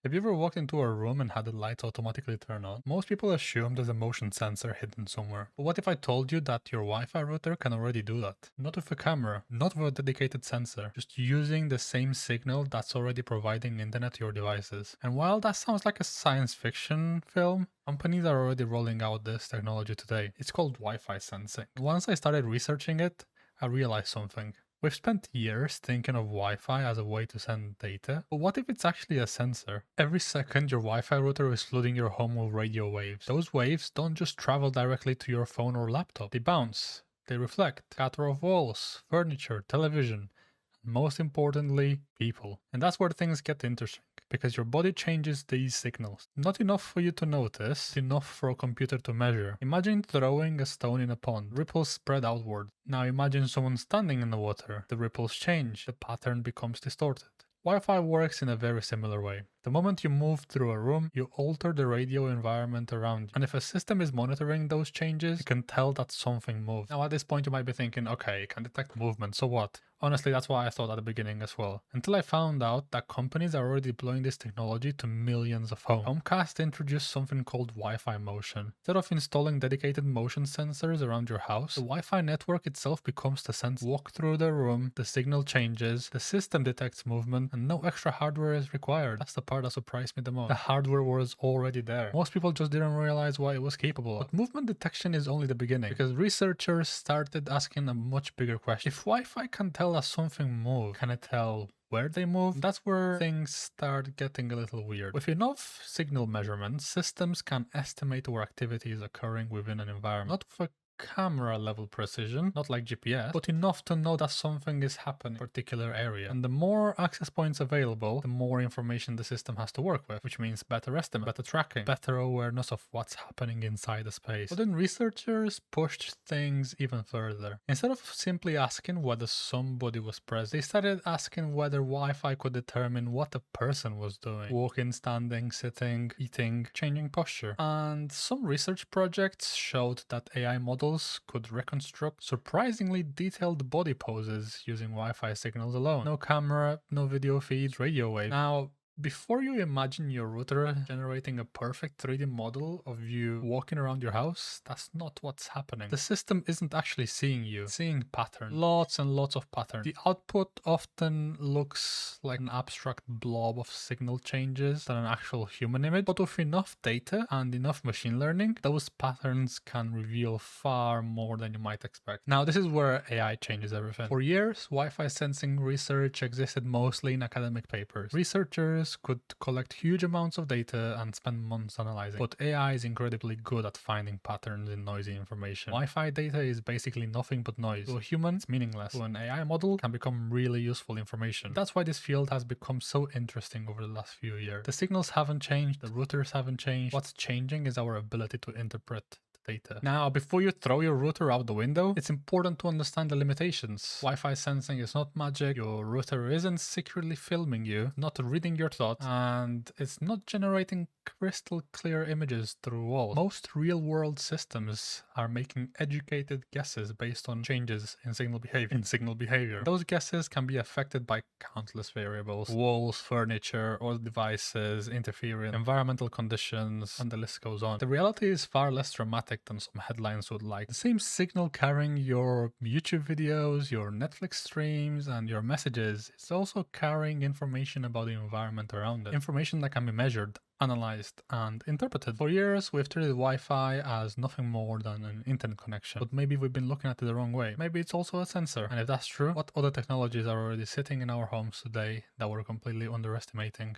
Have you ever walked into a room and had the lights automatically turn on? Most people assume there's a motion sensor hidden somewhere. But what if I told you that your Wi-Fi router can already do that? Not with a camera, not with a dedicated sensor, just using the same signal that's already providing internet to your devices. And while that sounds like a science fiction film, companies are already rolling out this technology today. It's called Wi-Fi Sensing. Once I started researching it, I realized something. We've spent years thinking of Wi-Fi as a way to send data, but what if it's actually a sensor? Every second your Wi-Fi router is flooding your home with radio waves. Those waves don't just travel directly to your phone or laptop. They bounce, they reflect, scatter off walls, furniture, television, and most importantly, people. And that's where things get interesting, because your body changes these signals. Not enough for you to notice, enough for a computer to measure. Imagine throwing a stone in a pond. Ripples spread outward. Now imagine someone standing in the water. The ripples change. The pattern becomes distorted. Wi-Fi works in a very similar way. The moment you move through a room, you alter the radio environment around you. And if a system is monitoring those changes, it can tell that something moved. Now at this point you might be thinking, okay, it can detect movement, so what? Honestly, that's what I thought at the beginning as well. Until I found out that companies are already deploying this technology to millions of homes. Comcast introduced something called Wi-Fi motion. Instead of installing dedicated motion sensors around your house, the Wi-Fi network itself becomes the sensor. Walk through the room, the signal changes, the system detects movement, and no extra hardware is required. That's the part that surprised me the most. The hardware was already there. Most people just didn't realize what it was capable of. But movement detection is only the beginning, because researchers started asking a much bigger question. If Wi-Fi can tell us something moves, can it tell where they move? That's where things start getting a little weird. With enough signal measurements, systems can estimate where activity is occurring within an environment. Not with a camera level precision, not like GPS, but enough to know that something is happening in a particular area. And the more access points available, the more information the system has to work with, which means better estimate, better tracking, better awareness of what's happening inside the space. But then researchers pushed things even further. Instead of simply asking whether somebody was present, they started asking whether Wi-Fi could determine what a person was doing. Walking, standing, sitting, eating, changing posture. And some research projects showed that AI models could reconstruct surprisingly detailed body poses using Wi-Fi signals alone. No camera, no video feeds, radio waves. Now, before you imagine your router generating a perfect 3D model of you walking around your house, that's not what's happening. The system isn't actually seeing you, it's seeing patterns. Lots and lots of patterns. The output often looks like an abstract blob of signal changes than an actual human image, but with enough data and enough machine learning, those patterns can reveal far more than you might expect. Now, this is where AI changes everything. For years, Wi-Fi sensing research existed mostly in academic papers. Researchers could collect huge amounts of data and spend months analyzing, but AI is incredibly good at finding patterns in noisy information. Wi-Fi data is basically nothing but noise. To a human, it's meaningless. To an AI model, can become really useful information. That's why this field has become so interesting over the last few years. The signals haven't changed, the routers haven't changed. What's changing is our ability to interpret data. Now, before you throw your router out the window, it's important to understand the limitations. Wi-Fi sensing is not magic, your router isn't secretly filming you, not reading your thoughts, and it's not generating crystal clear images through walls. Most real-world systems are making educated guesses based on changes in signal behavior. Those guesses can be affected by countless variables: walls, furniture, or devices, interference, environmental conditions, and the list goes on. The reality is far less dramatic than some headlines would like. The same signal carrying your YouTube videos, your Netflix streams, and your messages is also carrying information about the environment around it. Information that can be measured, analyzed, and interpreted. For years, we've treated Wi-Fi as nothing more than an internet connection, but maybe we've been looking at it the wrong way. Maybe it's also a sensor. And if that's true, what other technologies are already sitting in our homes today that we're completely underestimating?